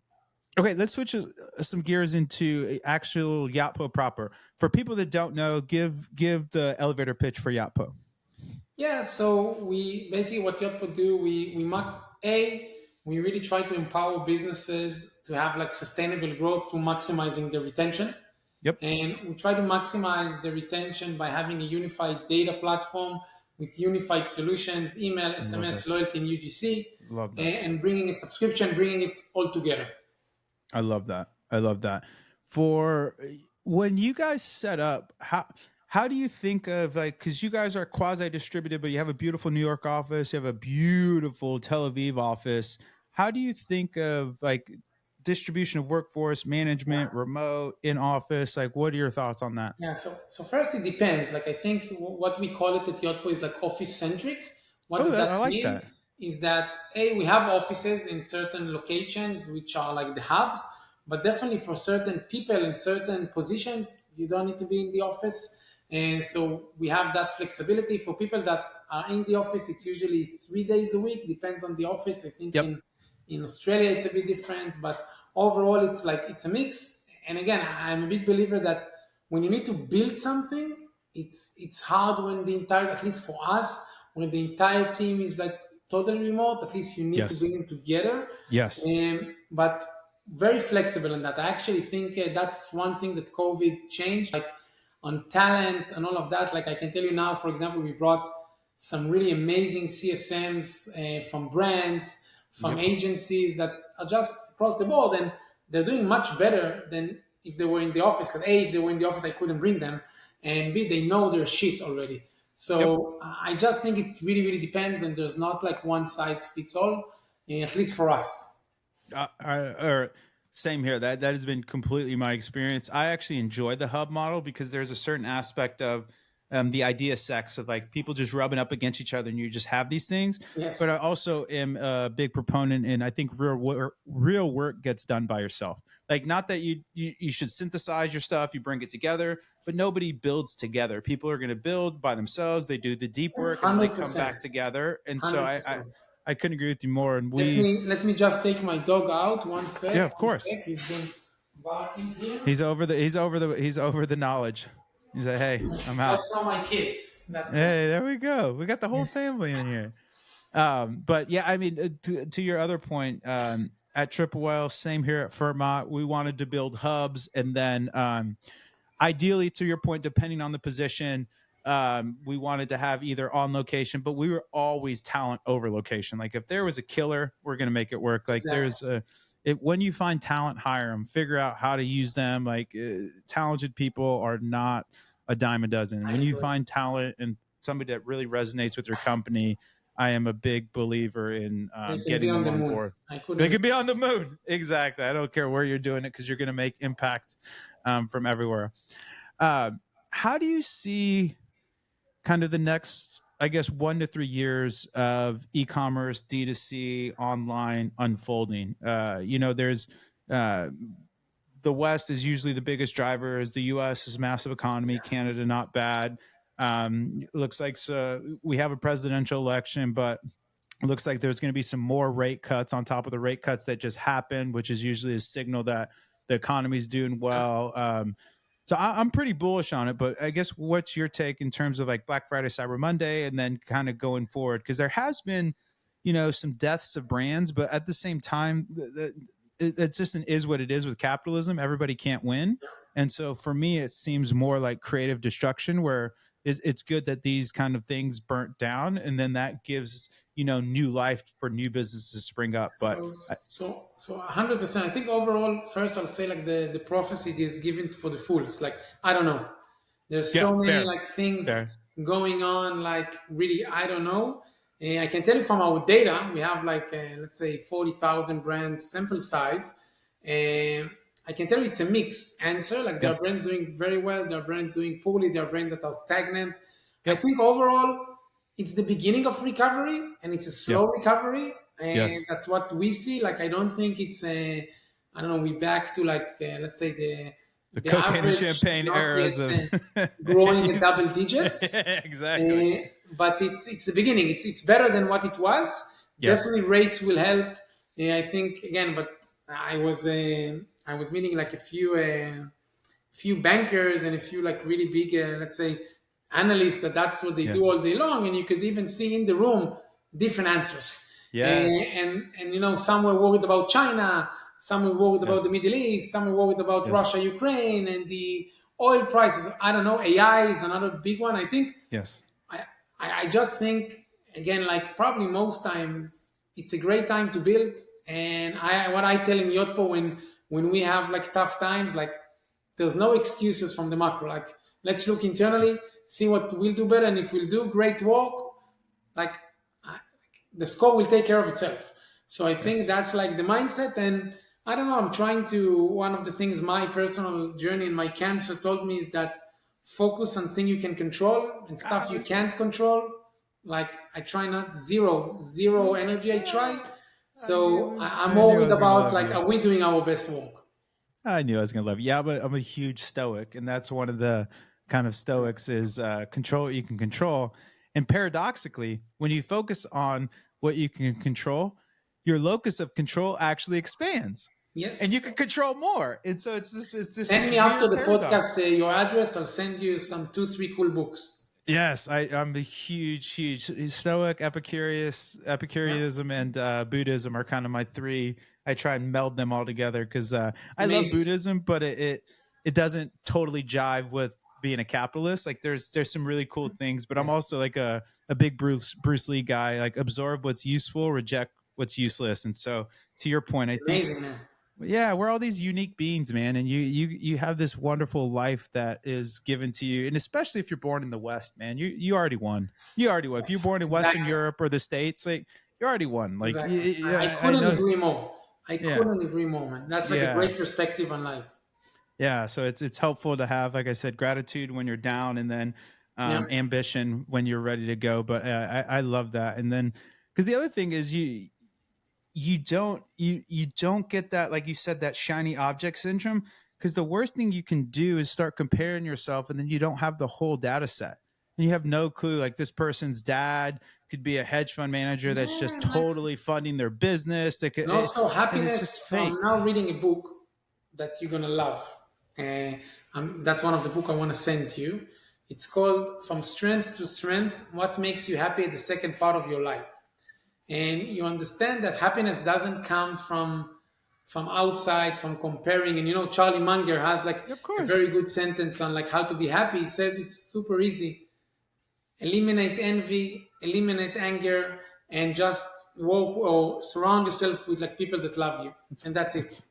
okay, let's switch some gears into actual Yotpo proper. For people that don't know, give the elevator pitch for Yotpo. Yeah, so we basically what Yotpo do, we really try to empower businesses to have like sustainable growth through maximizing their retention. Yep, And we try to maximize the retention by having a unified data platform with unified solutions, email, love SMS, this. loyalty, and UGC, Love that. and bringing it subscription, bringing it all together. I love that. I love that. For when you guys set up, how do you think of like because you guys are quasi distributed, but you have a beautiful New York office, you have a beautiful Tel Aviv office. How do you think of like distribution of workforce, management, remote, in office? Like, what are your thoughts on that? Yeah, so first it depends. Like I think what we call it at Yotpo is like office centric. What Oh, does that I like mean? that. Is that we have offices in certain locations which are like the hubs, but definitely for certain people in certain positions, you don't need to be in the office. And so we have that flexibility for people that are in the office. It's usually 3 days a week, depends on the office. I think Yep. in Australia it's a bit different, but overall it's like it's a mix. And again, I'm a big believer that when you need to build something, it's hard when the entire, at least for us, when the entire team is like totally remote. At least you need to Yes. bring them together. Yes. But very flexible in that. I actually think that's one thing that COVID changed, like on talent and all of that. Like I can tell you now, for example, we brought some really amazing CSMs from brands, from Yep. agencies that are just across the board, and they're doing much better than if they were in the office. Because A, if they were in the office, I couldn't bring them, and B, they know their shit already. Yep. So I just think it really, really depends, and there's not like one size fits all, at least for us. Or same here. That has been completely my experience. I actually enjoy the hub model because there's a certain aspect of the idea sex of like people just rubbing up against each other and you just have these things. But I Yes. also am a big proponent, and I think real work gets done by yourself. Like, not that you should synthesize your stuff, you bring it together, but nobody builds together. People are going to build by themselves. They do the deep work, and then they come 100%. back together. And so I 100%. I couldn't agree with you more. And Let me just take my dog out. yeah, of One course, sec. He's been barking here. he's over the knowledge. He's like, hey, I'm out. That's not my kids. That's why. Hey, there we go. We got the whole Yes. family in here. But yeah, I mean, to your other point, at Triple Whale, same here at Fermat, we wanted to build hubs, and then ideally, to your point, depending on the position, we wanted to have either on location, but we were always talent over location. Like, if there was a killer, we're going to make it work. Like, Exactly. when you find talent, hire them, figure out how to use them. Like, talented people are not a dime a dozen. I When you agree. find talent and somebody that really resonates with your company, I am a big believer in They can be getting on them the on moon. board. I couldn't They agree. could be on the moon. Exactly. I don't care where you're doing it, because you're going to make impact from everywhere. Uh, how do you see kind of the next, I guess, 1 to 3 years of e-commerce, D2C, online unfolding? There's uh, the West is usually the biggest driver. As the U.S. is massive economy, Canada not bad. It looks like we have a presidential election, but it looks like there's going to be some more rate cuts on top of the rate cuts that just happened, which is usually a signal that the economy is doing Yeah. well. So I'm pretty bullish on it, but I guess what's your take in terms of like Black Friday, Cyber Monday, and then kind of going forward? Because there has been, some deaths of brands, but at the same time, it's just an is what it is with capitalism. Everybody can't win. And so for me, it seems more like creative destruction, where it's good that these kind of things burnt down, and then that gives new life for new businesses to spring up. But So 100%. I think overall, first I'll say like the prophecy is given for the fools. Like, I don't know. There's yeah, so many fair, like things fair, going on. Like, really, I don't know. I can tell you from our data, we have like let's say 40,000 brands sample size. And I can tell you it's a mixed answer. Like, there yep, are brands doing very well, there are brands doing poorly, there are brands that are stagnant. I yep, think overall it's the beginning of recovery, and it's a yep, slow recovery, and yes. that's what we see. Like, I don't think it's a, I don't know, we back to like let's say The the cocaine and average is champagne not yet eras of growing at double digits. exactly. uh, but it's the beginning. It's better than what it was. Yes. Definitely rates will help. I think again, but I was meeting like a few bankers and a few like really big, let's say, analysts, that's what they Yeah. do all day long, and you could even see in the room different answers. Yes. Some were worried about China, some were worried about the Yes. Middle East, some were worried about Yes. Russia, Ukraine, and the oil prices. I don't know. AI is another big one. I think Yes. I, I just think again, like probably most times, it's a great time to build. And what I tell in Yotpo when we have like tough times, like there's no excuses from the macro. Like, let's look internally, see what we'll do better, and if we'll do great work, like the score will take care of itself. So I think Yes. that's like the mindset. And I don't know, I'm trying to, one of the things my personal journey and my cancer told me is that focus on things you can control and stuff you can't control. Like, I try not zero energy. I try. So I'm I knew I worried was gonna about love like, you. are we doing our best work? I knew I was gonna love you. Yeah, but I'm a huge stoic, and that's one of the kind of stoics is control what you can control. And paradoxically, when you focus on what you can control, your locus of control actually expands, and you Yes. can control more. And so it's this Send me after weird the podcast paradox. your address. I'll send you some two, three cool books. Yes, I'm a huge Stoic, Yeah, Epicureanism, and Buddhism are kind of my three. I try and meld them all together because I love amazing. Buddhism, but it doesn't totally jive with being a capitalist. Like there's some really cool things, but I'm Yes, also like a big Bruce Lee guy. Like absorb what's useful, reject what's useless. And so to your point, I think amazing, man. yeah, we're all these unique beings, man, and you have this wonderful life that is given to you, and especially if you're born in the West, man, you already won. You already won. If you're born in Western Exactly, Europe or the States, like you already won. Like exactly. I I couldn't know, agree more. I yeah, couldn't agree more, man. That's like a yeah, great perspective on life. yeah. So it's helpful to have, like I said, gratitude when you're down, and then Yeah. ambition when you're ready to go. But I love that. And then because the other thing is you don't get that, like you said, that shiny object syndrome, because the worst thing you can do is start comparing yourself, and then you don't have the whole data set, and you have no clue, like this person's dad could be a hedge fund manager that's just Yeah, like, totally funding their business, that could, and also and it's happiness. just So I'm fake. now reading a book that you're gonna love. That's one of the book I want to send to you. It's called From Strength to Strength: What Makes You Happy at the Second Part of Your Life. And you understand that happiness doesn't come from outside, from comparing. And Charlie Munger has like Of a course. very good sentence on like how to be happy. He says it's super easy: eliminate envy, eliminate anger, and just walk or surround yourself with like people that love you, It's and that's it. it's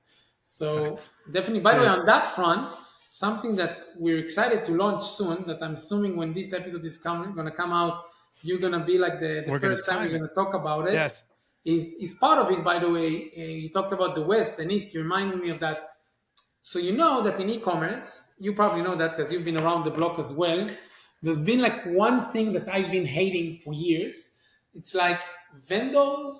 So definitely, by the way, it, on that front, something that we're excited to launch soon, that I'm assuming when this episode is gonna come out, you're gonna be like the we're gonna first time time we're it. gonna talk about it. Yes. Is part of it, by the way. You talked about the West and East. You reminded me of that. So you know that in e-commerce, you probably know that because you've been around the block as well. There's been like one thing that I've been hating for years. It's like vendors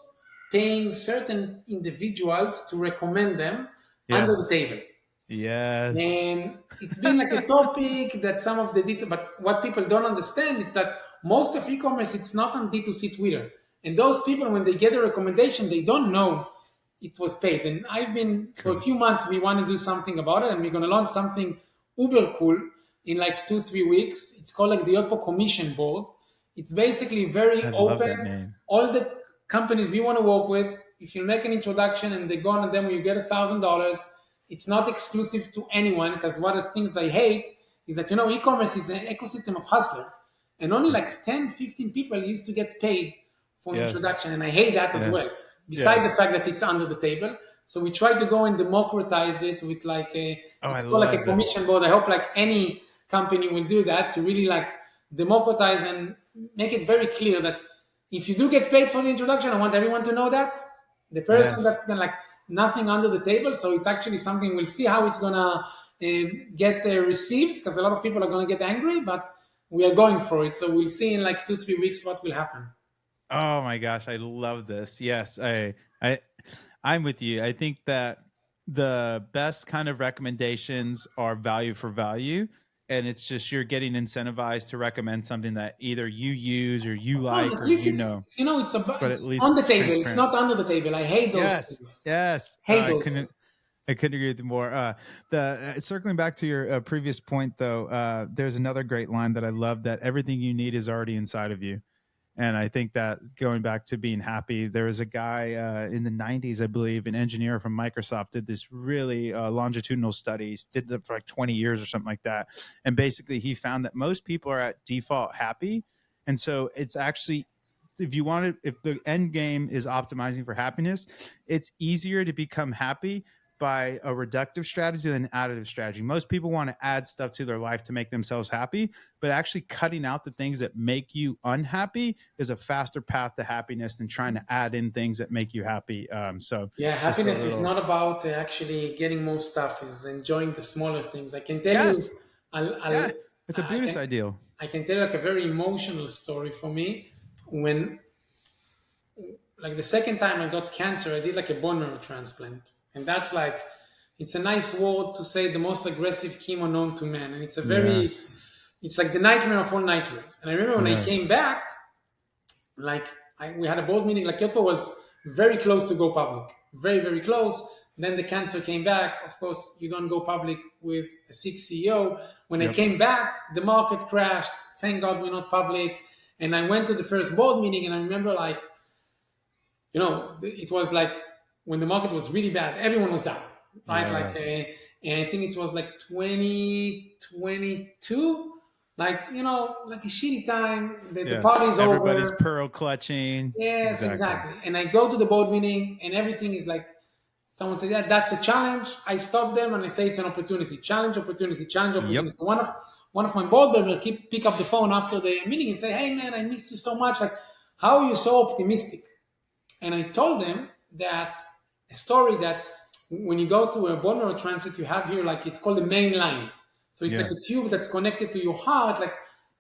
paying certain individuals to recommend them under the Yes. table. Yes. And it's been like a topic that some of the details, but what people don't understand is that most of e-commerce, it's not on D2C Twitter. And those people, when they get a recommendation, they don't know it was paid. And I've been, for a True. few months, we want to do something about it. And we're going to launch something uber cool in like 2-3 weeks. It's called like the Yotpo Commission Board. It's basically I very love that open. name. All the companies we want to work with, if you make an introduction and they go on a demo, you get $1,000. It's not exclusive to anyone, because one of the things I hate is that e-commerce is an ecosystem of hustlers, and only It's like 10, 15 people used to get paid for an yes. introduction, and I hate that as well. Yes. Besides the Yes. fact that it's under the table, so we try to go and democratize it with like Oh, I it's called like a love that. commission board. I hope like any company will do that to really like democratize and make it very clear that if you do get paid for the introduction, I want everyone to know that the person Yes. that's gonna like nothing under the table. So it's actually something we'll see how it's gonna get received, because a lot of people are gonna get angry, but we are going for it. So we'll see in like 2-3 weeks what will happen. Oh my gosh, I love this. Yes, I'm with you. I think that the best kind of recommendations are value for value, and it's just you're getting incentivized to recommend something that either you use or you Well, like at or least you know, but at it's on least the table. It's transparent. not under the table. I hate those Yes, things. yes. Hate those things. I couldn't agree with you more. The circling back to your previous point, though, there's another great line that I love: that everything you need is already inside of you. And I think that going back to being happy, there was a guy in the 90s, I believe, an engineer from Microsoft did this really longitudinal studies, did them for like 20 years or something like that. And basically, he found that most people are at default happy. And so it's actually, if you want to, if the end game is optimizing for happiness, it's easier to become happy by a reductive strategy than an additive strategy. Most people want to add stuff to their life to make themselves happy, but actually cutting out the things that make you unhappy is a faster path to happiness than trying to add in things that make you happy. So Yeah, just a happiness is little, not about actually getting more stuff. It's enjoying the smaller things. I can tell yes, you, I'll, yeah, I'll it's a I Buddhist can ideal. I can tell you like a very emotional story for me. When like the second time I got cancer, I did like a bone marrow transplant, and that's like it's a nice word to say the most aggressive chemo known to man, and Yes, it's like the nightmare of all nightmares. And I remember when I came yes, back, like we had a board meeting, like Yotpo was very close to go public, very, very close. Then the cancer came back. Of course, you don't go public with a sick CEO. When I yep, came back, the market crashed. Thank God we're not public. And I went to the first board meeting, and I remember like, it was like when the market was really bad, everyone was down, right? Like, yes, and I think it was like 2022, like, like a shitty time. The yes. party's Everybody's over. pearl clutching. Yes, Exactly. exactly. And I go to the board meeting, and everything is like, someone said, "Yeah, that's a challenge." I stop them and I say, "It's an opportunity. Challenge, opportunity, challenge, opportunity." Yep. So one of my board members will pick up the phone after the meeting and say, "Hey, man, I missed you so much. Like, how are you so optimistic?" And I told them that a story that when you go through a bone marrow transplant, you have here like it's called the main line. So it's like Yeah. a tube that's connected to your heart. Like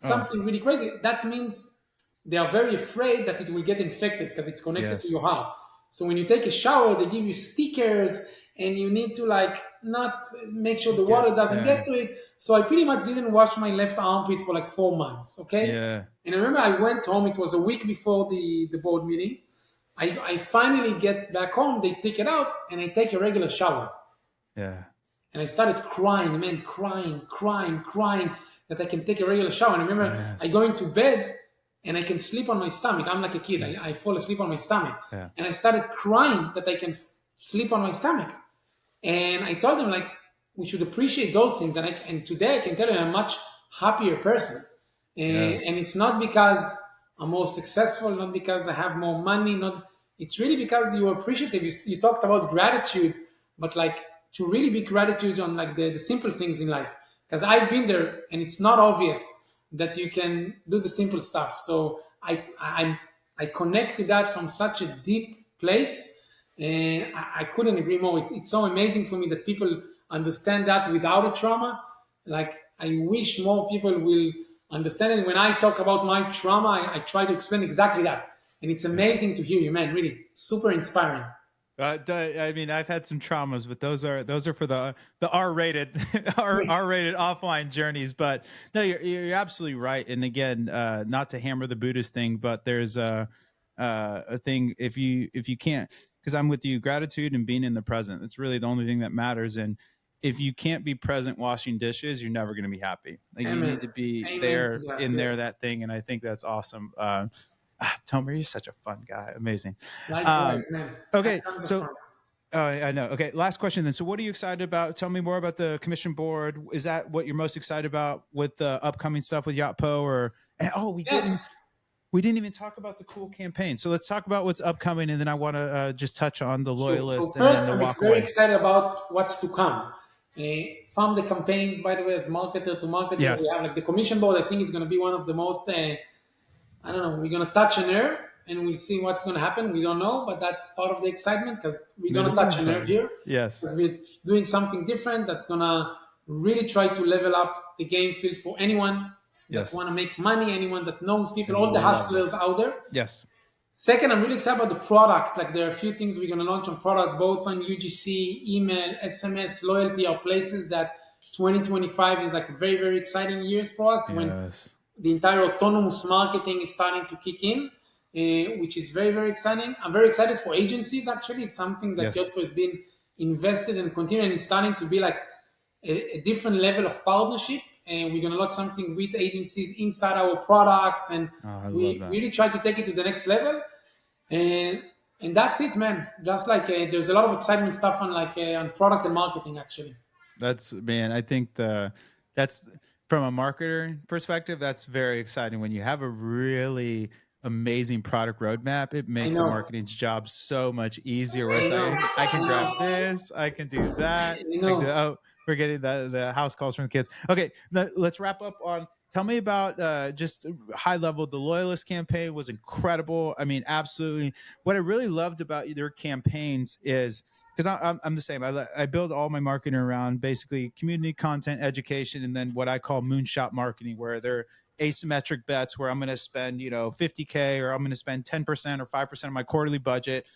Oh, something really crazy. That means they are very afraid that it will get infected because it's connected to yes. your heart. So when you take a shower, they give you stickers and you need to like not make sure the Get water doesn't get to it. So I pretty much didn't wash my left armpit for like 4 months. Okay. yeah, And I remember I went home, it was a week before the board meeting. I finally get back home, they take it out, and I take a regular shower. yeah, And I started crying, man, crying that I can take a regular shower. And I remember I yes, go into bed and I can sleep on my stomach. I'm like a kid. yes, I fall asleep on my stomach. yeah, And I started crying that I can sleep on my stomach. And I told him like we should appreciate those things. And today I can tell you I'm a much happier person. And yes, it's not because I'm more successful, not because I have more money, not it's really because you're appreciative. You talked about gratitude, but like to really be gratitude on like the simple things in life. Because I've been there and it's not obvious that you can do the simple stuff. So I connect to that from such a deep place. And I couldn't agree more. It's so amazing for me that people understand that without a trauma. Like I wish more people will understand it. When I talk about my trauma, I try to explain exactly that. And it's yes. amazing to hear you, man. Really super inspiring. I mean, I've had some traumas, but those are for the R-rated R-rated offline journeys. But no, you're absolutely right. And again, not to hammer the Buddhist thing, but there's a thing if you can't, because I'm with you, gratitude and being in the present. It's really the only thing that matters. And if you can't be present washing dishes, you're never going to be happy. Like you Amen. need to be Amen to there that. in there Yes. that thing, and I think that's awesome. Tomer, you're such a fun guy. Amazing. Likewise, Um, man. I had okay, tons of so fun. oh, I know. Okay, last question then. So, what are you excited about? Tell me more about the commission board. Is that what you're most excited about with the upcoming stuff with Yotpo? Or oh, Yes. we didn't even talk about the cool campaign. So let's talk about what's upcoming, and then I want to just touch on the Sure. So loyalist and first, then the I'm walk very away. excited about what's to come. From the campaigns, by the way, as marketer to marketer, we Yes, have like the commission board. I think is going to be one of the most. I don't know. We're going to touch a nerve, and we'll see what's going to happen. We don't know, but that's part of the excitement because we're that going to is touch a nerve exciting. here. Yes, Because we're doing something different that's going to really try to level up the game field for anyone that yes, want to make money, anyone that knows I people, all the love hustlers this. out there. Yes, Second, I'm really excited about the product. Like there are a few things we're going to launch on product, both on UGC, email, SMS, loyalty are places that 2025 is like very, very exciting years for us when yes, the entire autonomous marketing is starting to kick in, which is very, very exciting. I'm very excited for agencies, actually. It's something that yes. Yotpo has been invested and continuing. It's starting to be like a different level of partnership. And we're going to launch something with agencies inside our products. And Oh, I love we that. really try to take it to the next level. And and that's it, man. Just like there's a lot of excitement stuff on product and marketing, actually. That's man, I think that's from a marketer perspective, that's very exciting. When you have a really amazing product roadmap, it I makes a know. marketing's job so much easier. Where I it's know. like I can grab I this, I can do that, know. I I can do know. we're getting the house calls from the kids. Okay, let's wrap up on. Tell me about just high level. The loyalist campaign was incredible. I mean, absolutely. What I really loved about their campaigns is because I'm the same. I build all my marketing around basically community content, education, and then what I call moonshot marketing, where they're asymmetric bets where I'm going to spend 50K or I'm going to spend 10% or 5% of my quarterly budget.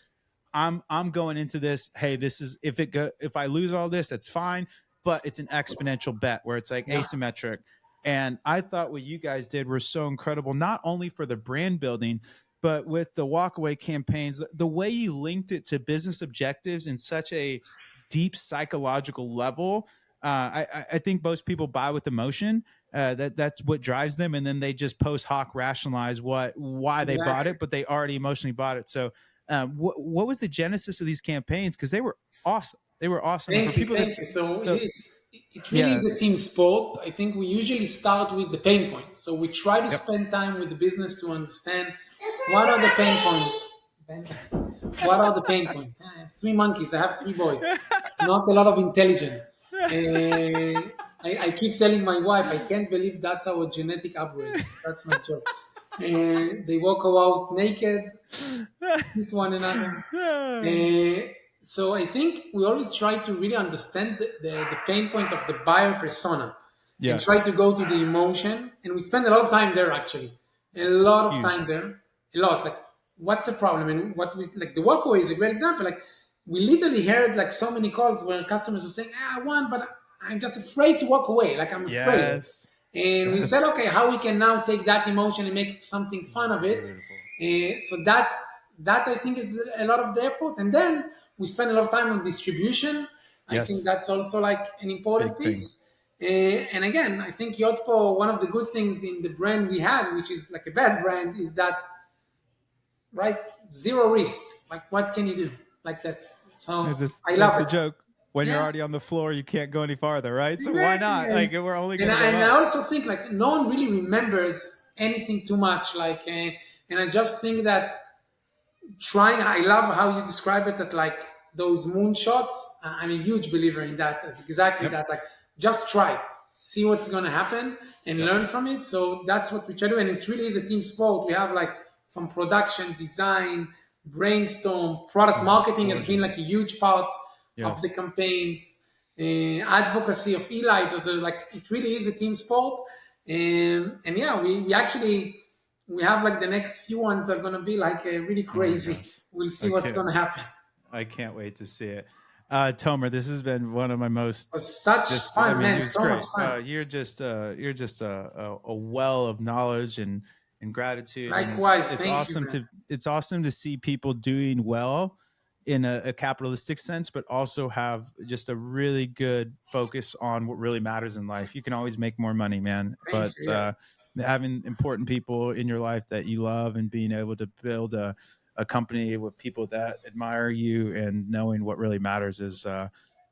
I'm going into this. Hey, this is if I lose all this, that's fine. But it's an exponential bet where it's like Yeah. asymmetric. And I thought what you guys did were so incredible, not only for the brand building, but with the walkaway campaigns, the way you linked it to business objectives in such a deep psychological level. I think most people buy with emotion. That's what drives them, and then they just post hoc rationalize why they bought Exactly. it, but they already emotionally bought it. So what was the genesis of these campaigns? Because they were awesome. They were awesome. And for Thank you, people that, thank you. So the, it really yeah, is a team sport. I think we usually start with the pain point. So we try to yep. spend time with the business to understand what are the pain points. What are the pain points? I have three monkeys. I have three boys. Not a lot of intelligence. I keep telling my wife, I can't believe that's our genetic upgrade. That's my joke. They walk around naked, hit one another. So I think we always try to really understand the pain point of the buyer persona. and try Yes. to go to the emotion. And we spend a lot of time there actually, a It's lot of time huge. there, a lot. Like, what's the problem? And what we like, the walkaway is a great example. Like, we literally heard like so many calls where customers were saying, "I want, but I'm just afraid to walk away. Like, I'm afraid." Yes. And we said, That's okay, how we can now take that emotion and make something fun of it. beautiful. So that's I think is a lot of the effort. And then we spend a lot of time on distribution. I think Yes. that's also like an important Big thing. piece. And again, I think Yotpo, one of the good things in the brand we had, which is like a bad brand, is that, right, zero risk. Like, what can you do? Like, that's so I That's love the it. joke. When you're Yeah, already on the floor, you can't go any farther, right? So why exactly. not? Like we're only And going to go I up. also think like no one really remembers anything too much. Like, and I just think that trying, I love how you describe it, that like those moonshots. I'm a huge believer in that, exactly Yep. that. Like, just try, see what's going to happen and Yep. learn from it. So that's what we try to do, and it really is a team sport. We have like, from production, design, brainstorm, product Oh, it's marketing has been like gorgeous. a huge part of the Yes. campaigns, advocacy of Eli. So like, it really is a team sport. And yeah, we actually, we have like the next few ones are going to be like really Oh my crazy. gosh. We'll see I what's can't going to happen. I can't wait to see it. Tomer, this has been one of my most But such just I fun, mean, man. you're So much great. fun. You're just a well of knowledge and gratitude. And Likewise. it's Thank you, awesome man. to see people doing well in a capitalistic sense, but also have just a really good focus on what really matters in life. You can always make more money, man. Thank But you. Yes. having important people in your life that you love and being able to build a company with people that admire you and knowing what really matters is,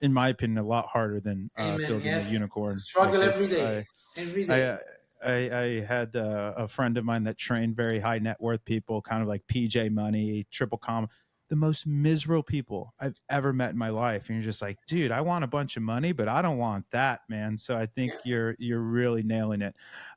in my opinion, a lot harder than Amen. building a Yes. It's a unicorn. struggle Like every it's, day. Every I, day. I had a friend of mine that trained very high net worth people, kind of like PJ Money, Triple Com, the most miserable people I've ever met in my life. And you're just like, dude, I want a bunch of money, but I don't want that, man. So I think Yes. you're really nailing it.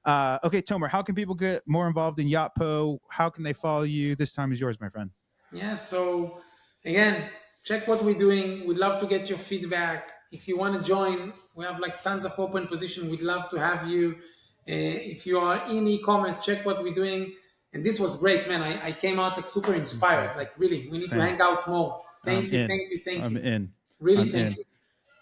Okay, Tomer, how can people get more involved in Yotpo? How can they follow you? This time is yours, my friend. Yeah, so again, check what we're doing. We'd love to get your feedback. If you want to join, we have like tons of open position. We'd love to have you. If you are in e-commerce, check what we're doing. And this was great, man. I came out like super It's inspired. beautiful. Like, really, we need to Same. hang out more. I'm Thank you, in. thank you, thank I'm you. in. Really, I'm thank in. you.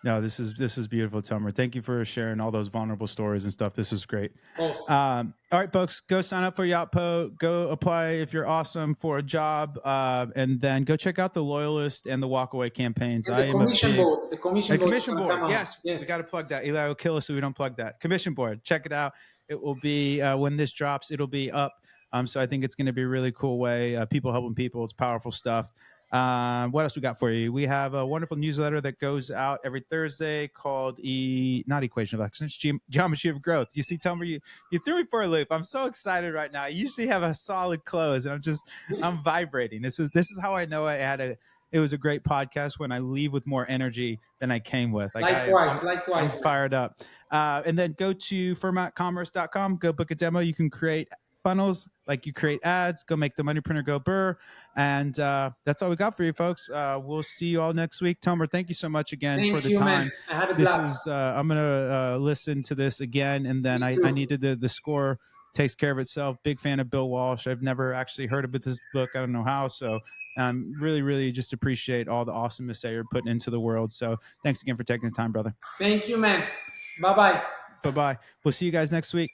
No, this is beautiful, Tomer. Thank you for sharing all those vulnerable stories and stuff. This is great. Of course. All right, folks, go sign up for Yotpo. Go apply if you're awesome for a job, and then go check out the Loyalist and the Walkaway campaigns. And I the am a commission big board. The commission a board is commission going to come board. out. Yes, we got to Yes. plug that. Eli will kill us if we don't plug that. Commission board. Check it out. It will be when this drops. It'll be up. So I think it's going to be a really cool way. People helping people. It's powerful stuff. What else we got for you? We have a wonderful newsletter that goes out every Thursday called not Equation of Excellence, Geometry of Growth. You see, Tomer, you threw me for a loop. I'm so excited right now. I usually have a solid close, and I'm vibrating. This is how I know it was a great podcast when I leave with more energy than I came with. Like Likewise, I'm likewise, man. fired up. And then go to formatcommerce.com, go book a demo. You can create funnels, like you create ads, go make the money printer go burr. And that's all we got for you, folks. We'll see you all next week. Tomer, thank you so much again for Thank the you, man. time. I had a This blast. is, I'm going to listen to this again. And then Me I too. needed the score takes care of itself. Big fan of Bill Walsh. I've never actually heard of this book. I don't know how. So really, really just appreciate all the awesomeness that you're putting into the world. So thanks again for taking the time, brother. Thank you, man. Bye bye. Bye bye. We'll see you guys next week.